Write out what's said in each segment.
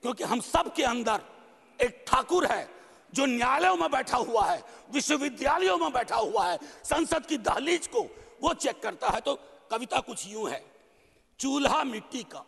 क्योंकि हम सब के अंदर एक ठाकुर है जो न्यायालयों में बैठा हुआ है, विश्वविद्यालयों में बैठा हुआ है, संसद की दहलीज को वो चेक करता है। तो कविता कुछ यूं है, चूल्हा मिट्टी का,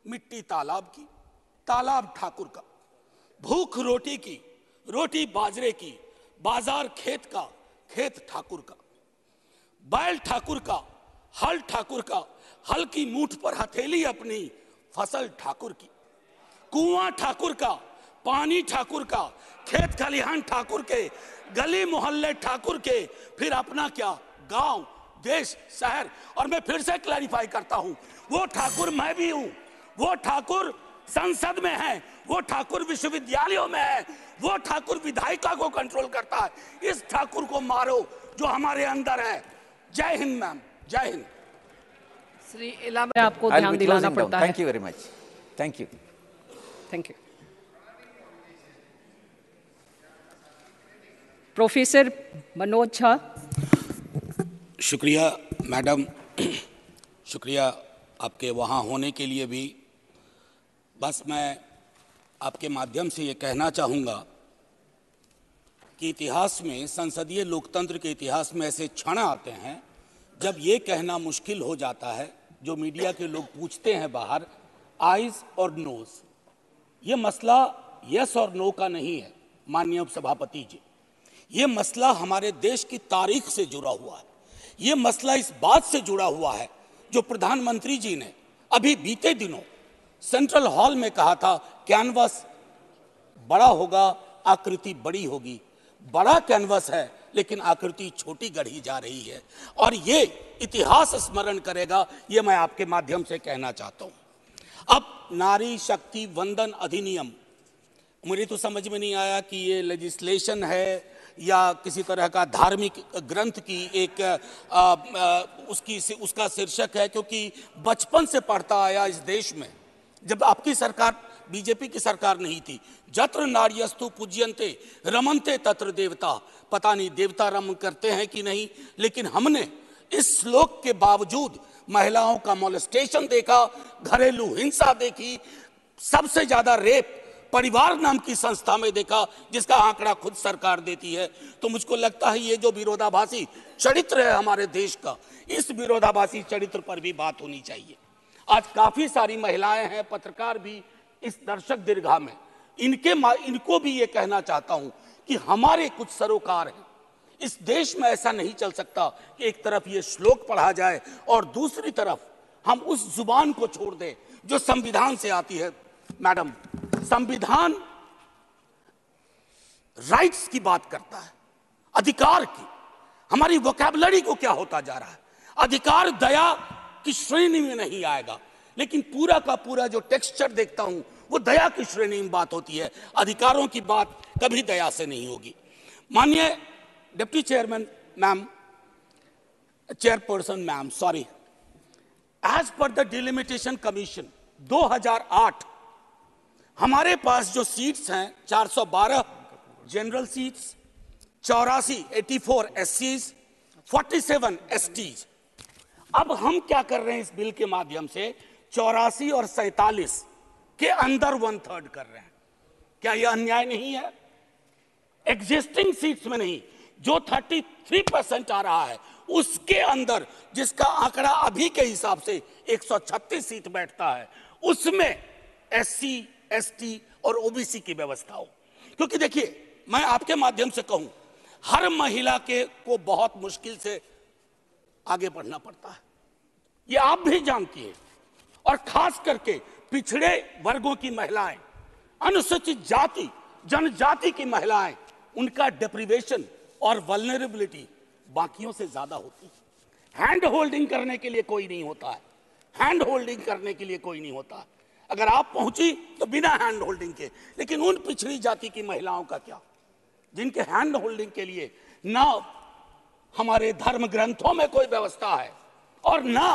मिट्टी तालाब की, तालाब ठाकुर का, भूख रोटी की, रोटी बाजरे की, बाजार खेत का, खेत ठाकुर का, बैल ठाकुर का, हल ठाकुर का, हल की मूठ पर हथेली अपनी, फसल ठाकुर की, कुआं ठाकुर का, पानी ठाकुर का, खेत खलिहान ठाकुर के, गली मोहल्ले ठाकुर के, फिर अपना क्या, गांव, देश, शहर। और मैं फिर से क्लैरिफाई करता हूं, वो ठाकुर मैं भी हूं, वो ठाकुर संसद में है, वो ठाकुर विश्वविद्यालयों में है, वो ठाकुर विधायिका को कंट्रोल करता है। इस ठाकुर को मारो जो हमारे अंदर है। जय हिंद मैम, जय हिंद। श्री इला में आपको ध्यान दिलाना पड़ता है। Thank you very much, thank you, thank you. Professor Manoj Jha. शुक्रिया मैडम, शुक्रिया आपके वहाँ होने के लिए भी। बस मैं आपके माध्यम से ये कहना चाहूँगा कि इतिहास में, संसदीय लोकतंत्र के इतिहास में ऐसे क्षण आते हैं जब ये कहना मुश्किल हो जाता है, जो मीडिया के लोग पूछते हैं बाहर, आइज और नोज। ये मसला यस और नो का नहीं है माननीय उपसभापति जी, ये मसला हमारे देश की तारीख से जुड़ा हुआ है। ये मसला इस बात से जुड़ा हुआ है जो प्रधानमंत्री जी ने अभी बीते दिनों सेंट्रल हॉल में कहा था, कैनवस बड़ा होगा, आकृति बड़ी होगी। बड़ा कैनवस है लेकिन आकृति छोटी गढ़ी जा रही है, और ये इतिहास स्मरण करेगा, ये मैं आपके माध्यम से कहना चाहता हूं। अब नारी शक्ति वंदन अधिनियम, मुझे तो समझ में नहीं आया कि ये लेजिस्लेशन है या किसी तरह का धार्मिक ग्रंथ की एक उसका शीर्षक है, क्योंकि बचपन से पढ़ता आया इस देश में, जब आपकी सरकार, बीजेपी की सरकार नहीं थी, जत्र नार्यस्तु पूज्यन्ते रमन्ते तत्र देवता। पता नहीं देवता रमन करते हैं कि नहीं, लेकिन हमने इस श्लोक के बावजूद महिलाओं का मोलेस्टेशन देखा, घरेलू हिंसा देखी, सबसे ज्यादा रेप परिवार नाम की संस्था में देखा, जिसका आंकड़ा खुद सरकार देती है। तो मुझको लगता है ये जो विरोधाभासी चरित्र है हमारे देश का, इस विरोधाभासी चरित्र पर भी बात होनी चाहिए। आज काफी सारी महिलाएं हैं, पत्रकार भी इस दर्शक दीर्घा में, इनको भी ये कहना चाहता हूं कि हमारे कुछ सरोकार हैं। इस देश में ऐसा नहीं चल सकता कि एक तरफ ये श्लोक पढ़ा जाए और दूसरी तरफ हम उस जुबान को छोड़ दें जो संविधान से आती है। मैडम, संविधान राइट्स की बात करता है, अधिकार की। हमारी वोकैबुलरी को क्या होता जा रहा है? अधिकार दया की श्रेणी में नहीं आएगा, लेकिन पूरा का पूरा जो टेक्सचर देखता हूं वो दया की श्रेणी में बात होती है। अधिकारों की बात कभी दया से नहीं होगी। माननीय deputy chairman ma'am, chairperson ma'am, sorry, as per the delimitation commission 2008 हमारे पास जो सीट्स हैं 412 जनरल सीट्स, 84 एससीज, 47 एसटीज। अब हम क्या कर रहे हैं इस बिल के माध्यम से, 84 और 47 के अंदर 1/3 कर रहे हैं। क्या यह अन्याय नहीं है? एग्जिस्टिंग सीट्स में नहीं, जो 33% आ रहा है उसके अंदर, जिसका आंकड़ा अभी के हिसाब से 136 सीट बैठता है, उसमें एससी, एसटी और ओबीसी की व्यवस्था हो। क्योंकि देखिए, मैं आपके माध्यम से कहूं, हर महिला को बहुत मुश्किल से आगे बढ़ना पड़ता है, ये आप भी जानती हैं। और खास करके पिछड़े वर्गों की महिलाएं, अनुसूचित जाति जनजाति की महिलाएं, उनका डिप्रिवेशन और वल्नरेबिलिटी बाकियों से ज्यादा होती है। हैंड होल्डिंग करने के लिए कोई नहीं होता है, हैंड होल्डिंग करने के लिए कोई नहीं होता है। अगर आप पहुंची तो बिना हैंड होल्डिंग के, लेकिन उन पिछड़ी जाति की महिलाओं का क्या, जिनके हैंड होल्डिंग के लिए ना हमारे धर्म ग्रंथों में कोई व्यवस्था है और ना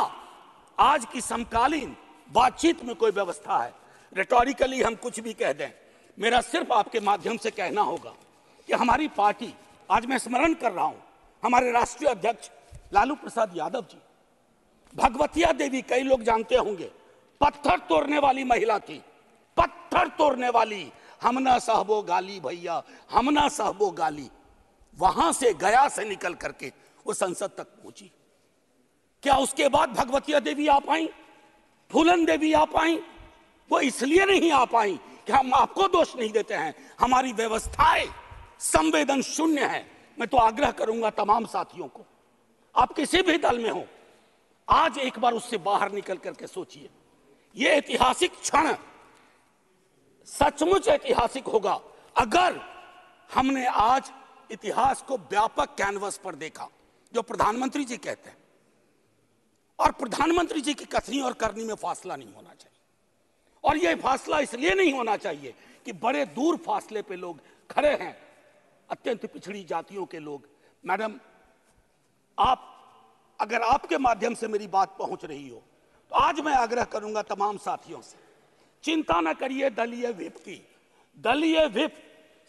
आज की समकालीन बातचीत में कोई व्यवस्था है। रेटोरिकली हम कुछ भी कह दें, मेरा सिर्फ आपके माध्यम से कहना होगा कि हमारी पार्टी, आज मैं स्मरण कर रहा हूं, हमारे राष्ट्रीय अध्यक्ष लालू प्रसाद यादव जी, भगवतिया देवी, कई लोग जानते होंगे, पत्थर तोड़ने वाली महिला थी, पत्थर तोड़ने वाली, हम ना सहबो गाली भैया, हम ना सहबो गाली, वहां से गया से निकल करके वो संसद तक पहुंची। क्या उसके बाद भगवतिया देवी आ पाई, फूलन देवी आ पाई? वो इसलिए नहीं आ पाई कि हम आपको दोष नहीं देते हैं, हमारी व्यवस्थाएं संवेदन शून्य है। मैं तो आग्रह करूंगा तमाम साथियों को, आप किसी भी दल में हो, आज एक बार उससे बाहर निकल करके सोचिए। यह ऐतिहासिक क्षण सचमुच ऐतिहासिक होगा अगर हमने आज इतिहास को व्यापक कैनवस पर देखा, जो प्रधानमंत्री जी कहते हैं। और प्रधानमंत्री जी की कथनी और करनी में फासला नहीं होना चाहिए, और यह फासला इसलिए नहीं होना चाहिए कि बड़े दूर फासले पे लोग खड़े हैं, अत्यंत पिछड़ी जातियों के लोग। मैडम, आप अगर आपके माध्यम से मेरी बात पहुंच रही हो तो आज मैं आग्रह करूंगा तमाम साथियों से, चिंता न करिए दलीय व्हिप की। दलीय व्हिप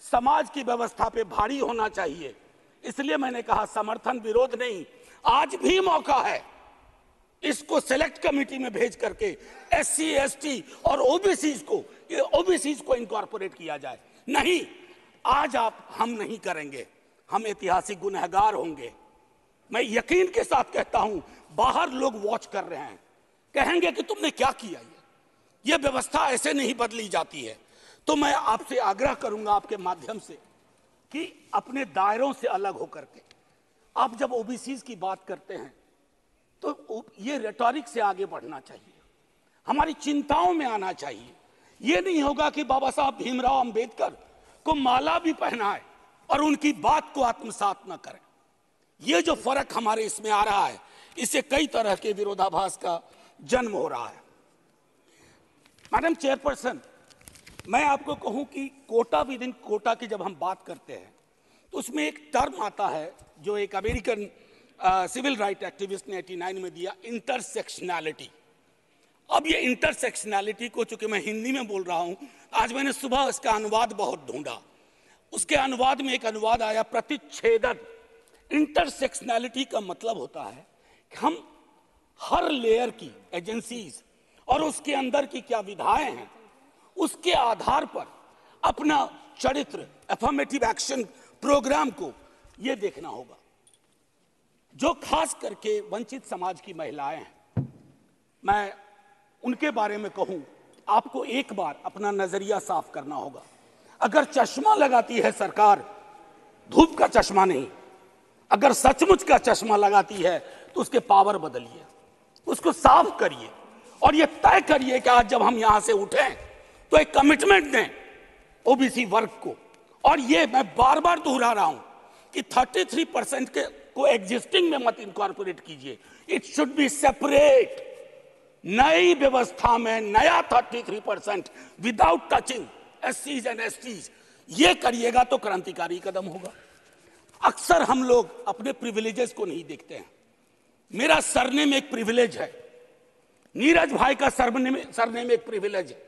समाज की व्यवस्था पे भारी होना चाहिए, इसलिए मैंने कहा समर्थन विरोध नहीं, आज भी मौका है इसको सेलेक्ट कमेटी में भेज करके एससी एसटी और ओबीसी को इनकॉर्पोरेट किया जाए। नहीं, आज हम नहीं करेंगे, हम ऐतिहासिक गुनहगार होंगे। मैं यकीन के साथ कहता हूं, बाहर लोग वॉच कर रहे हैं, कहेंगे कि तुमने क्या किया, ये व्यवस्था ऐसे नहीं बदली जाती है। तो मैं आपसे आग्रह करूंगा आपके माध्यम से कि अपने दायरों से अलग होकर के आप जब ओबीसी की बात करते हैं तो ये रेटोरिक से आगे बढ़ना चाहिए, हमारी चिंताओं में आना चाहिए। ये नहीं होगा कि बाबा साहब भीमराव अंबेडकर को माला भी पहनाए और उनकी बात को आत्मसात न करें। ये जो फर्क हमारे इसमें आ रहा है, इससे कई तरह के विरोधाभास का जन्म हो रहा है। मैडम चेयरपर्सन, मैं आपको कहूं कि कोटा विद इन कोटा की जब हम बात करते हैं तो उसमें एक टर्म आता है जो एक अमेरिकन सिविल राइट एक्टिविस्ट ने 89 में दिया, इंटरसेक्शनैलिटी। अब ये इंटरसेक्शनैलिटी को, चूंकि मैं हिंदी में बोल रहा हूं, आज मैंने सुबह इसका अनुवाद बहुत ढूंढा, उसके अनुवाद में एक अनुवाद आया प्रतिच्छेदन। इंटरसेक्शनैलिटी का मतलब होता है कि हम हर लेयर की एजेंसीज और उसके अंदर की क्या विधाएं हैं, उसके आधार पर अपना चरित्र, अफर्मेटिव एक्शन प्रोग्राम को यह देखना होगा। जो खास करके वंचित समाज की महिलाएं हैं, मैं उनके बारे में कहूं, आपको एक बार अपना नजरिया साफ करना होगा। अगर चश्मा लगाती है सरकार, धूप का चश्मा नहीं, अगर सचमुच का चश्मा लगाती है तो उसके पावर बदलिए, उसको साफ करिए और ये तय करिए कि आज जब हम यहां से उठें तो एक कमिटमेंट दें ओबीसी वर्ग को। और ये मैं बार बार दोहरा रहा हूं कि 33% के को एग्जिस्टिंग में मत इनकॉर्पोरेट कीजिए, इट शुड बी सेपरेट। नई व्यवस्था में नया 33% विदाउट टचिंग एससीज एंड एसटीज, ये करिएगा तो क्रांतिकारी कदम होगा। अक्सर हम लोग अपने प्रिविलेजेस को नहीं देखते हैं। मेरा सरनेम एक प्रिविलेज है, नीरज भाई का सरनेम एक प्रिविलेज है,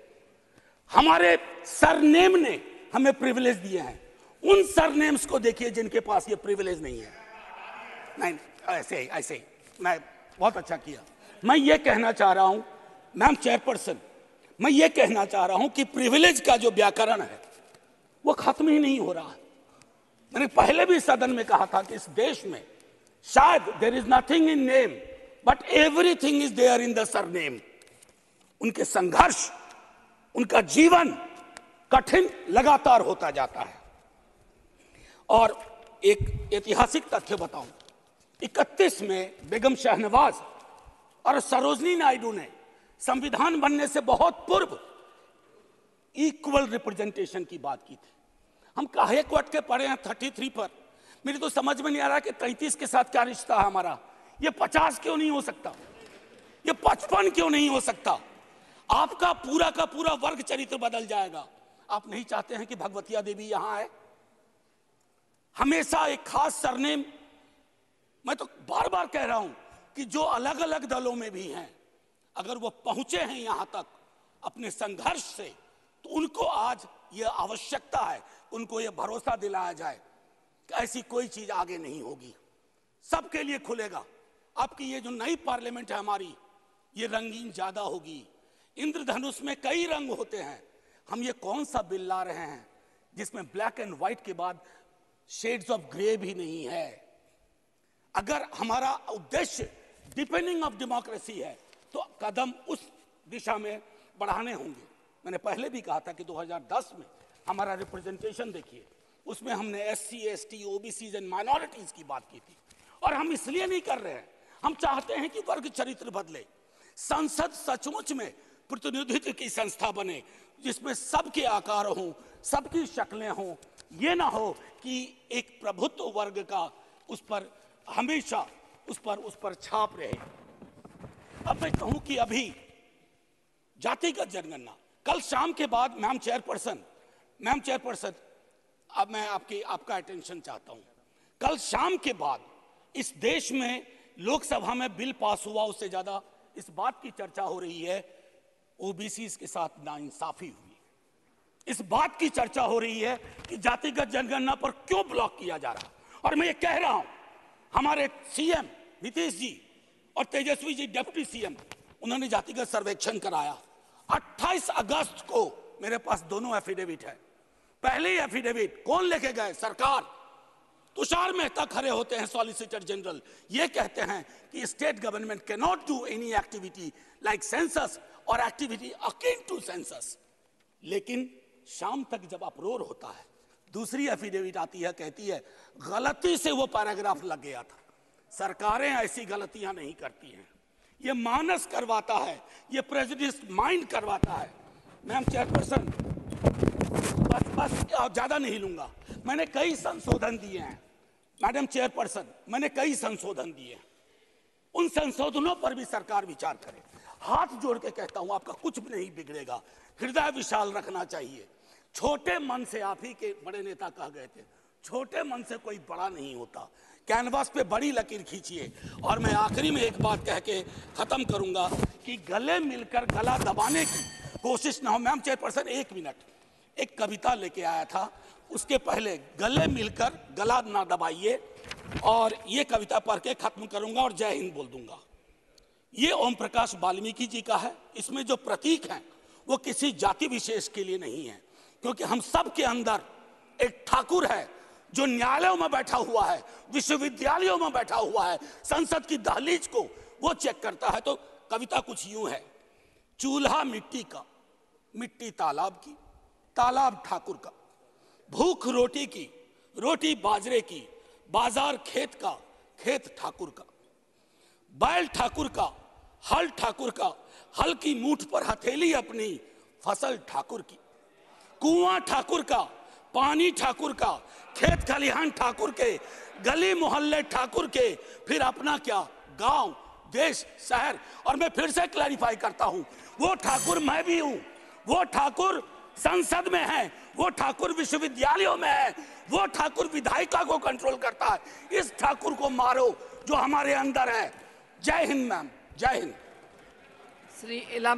हमारे सरनेम ने हमें प्रिविलेज दिए हैं। उन सरनेम्स को देखिए जिनके पास ये प्रिविलेज नहीं है। नहीं, ऐसे ही मैं बहुत अच्छा किया। मैं ये कहना चाह रहा हूं मैम चेयरपर्सन, मैं ये कहना चाह रहा हूं कि प्रिविलेज का जो व्याकरण है वो खत्म ही नहीं हो रहा है। मैंने पहले भी सदन में कहा था कि इस देश में शायद there is nothing in name but everything is there in the surname. उनके संघर्ष, उनका जीवन कठिन लगातार होता जाता है। और एक ऐतिहासिक तथ्य बताऊं, 31 में बेगम शहनवाज और सरोजनी नायडू ने संविधान बनने से बहुत पूर्व इक्वल रिप्रेजेंटेशन की बात की थी। हम काहे को अटके पड़े हैं 33 पर? मेरी तो समझ में नहीं आ रहा कि 33 के साथ क्या रिश्ता है हमारा। ये 50 क्यों नहीं हो सकता, ये 55 क्यों नहीं हो सकता? आपका पूरा का पूरा वर्ग चरित्र बदल जाएगा। आप नहीं चाहते हैं कि भगवतिया देवी यहां आए? हमेशा एक खास सरनेम, मैं तो बार बार कह रहा हूं कि जो अलग अलग दलों में भी हैं, अगर वो पहुंचे हैं यहां तक अपने संघर्ष से, तो उनको आज ये आवश्यकता है, उनको ये भरोसा दिलाया जाए कि ऐसी कोई चीज आगे नहीं होगी, सबके लिए खुलेगा। आपकी ये जो नई पार्लियामेंट है हमारी, ये रंगीन ज्यादा होगी। इंद्रधनुष में कई रंग होते हैं, हम ये कौन सा बिल ला रहे हैं जिसमें ब्लैक एंड व्हाइट के बाद शेड्स ऑफ ग्रे भी नहीं है। अगर हमारा उद्देश्य डिपेंडिंग ऑफ डेमोक्रेसी है तो कदम उस दिशा में बढ़ाने होंगे। मैंने पहले भी कहा था कि 2010 में हमारा रिप्रेजेंटेशन देखिए, उसमें हमने SC, ST, OBCs and minorities की बात की थी। और हम इसलिए नहीं कर रहे हैं, हम चाहते हैं कि वर्ग चरित्र बदले, संसद सचमुच में प्रतिनिधित्व की संस्था बने जिसमें सबके आकार हों, सबकी शक्लें हों। ये ना हो कि एक प्रभुत्व वर्ग का उस पर हमेशा उस पर छाप रहे। अब मैं कहूं कि अभी जातिगत जनगणना कल शाम के बाद, मैम चेयरपर्सन, अब मैं आपका अटेंशन चाहता हूं। कल शाम के बाद इस देश में लोकसभा में बिल पास हुआ, उससे ज्यादा इस बात की चर्चा हो रही है OBCs के साथ नाइंसाफी हुई। इस बात की चर्चा हो रही है कि जातिगत जनगणना पर क्यों ब्लॉक किया जा रहा। और मैं ये कह रहा हूं, हमारे CM नीतीश जी और तेजस्वी जी डिप्टी CM, उन्होंने जातिगत सर्वेक्षण कराया। 28 अगस्त को मेरे पास दोनों एफिडेविट है। पहले एफिडेविट कौन लेके गए? सरकार। तुषार मेहता खड़े होते हैं, सॉलिसिटर जनरल, ये कहते हैं कि state government can not do any activity like census और एक्टिविटी अकिन टू सेंसस। लेकिन शाम तक जब अप्रोर होता है, दूसरी एफिडेविट आती है, कहती है गलती से वो पैराग्राफ लग गया था। सरकारें ऐसी गलतियां नहीं करती हैं, ये मानस करवाता है, ये प्रेजुडिस माइंड करवाता है। मैम चेयरपर्सन, बस ज्यादा नहीं लूंगा। मैंने कई संशोधन दिए हैं मैडम चेयरपर्सन, मैंने कई संशोधन दिए हैं। उन संशोधनों पर भी सरकार विचार करे। हाथ जोड़ के कहता हूं, आपका कुछ भी नहीं बिगड़ेगा। हृदय विशाल रखना चाहिए। छोटे मन से, आप ही के बड़े नेता कह गए थे, छोटे मन से कोई बड़ा नहीं होता। कैनवास पे बड़ी लकीर खींचिए। और मैं आखिरी में एक बात कह के खत्म करूंगा कि गले मिलकर गला दबाने की कोशिश ना हो। मैम चेयरपर्सन, 1 मिनट, एक कविता लेके आया था, उसके पहले गले मिलकर गला ना दबाइए। और ये कविता पढ़ के खत्म करूंगा और जय हिंद बोल दूंगा। ये ओम प्रकाश वाल्मीकि जी का है। इसमें जो प्रतीक हैं वो किसी जाति विशेष के लिए नहीं है, क्योंकि हम सब के अंदर एक ठाकुर है जो न्यायालयों में बैठा हुआ है, विश्वविद्यालयों में बैठा हुआ है, संसद की दहलीज को वो चेक करता है। तो कविता कुछ यूं है। चूल्हा मिट्टी का, मिट्टी तालाब की, तालाब ठाकुर का, भूख रोटी की, रोटी बाजरे की, बाजार खेत का, खेत ठाकुर का, बैल ठाकुर का, हल ठाकुर का, हल की मूठ पर हथेली अपनी, फसल ठाकुर की, कुआं ठाकुर का, पानी ठाकुर का, खेत खलिहान ठाकुर के, गली मोहल्ले ठाकुर के, फिर अपना क्या, गांव, देश, शहर। और मैं फिर से क्लैरिफाई करता हूं, वो ठाकुर मैं भी हूं, वो ठाकुर संसद में है, वो ठाकुर विश्वविद्यालयों में है, वो ठाकुर विधायिका को कंट्रोल करता है। इस ठाकुर को मारो जो हमारे अंदर है। जय हिंद मैम, जय हिंद। श्री इलाम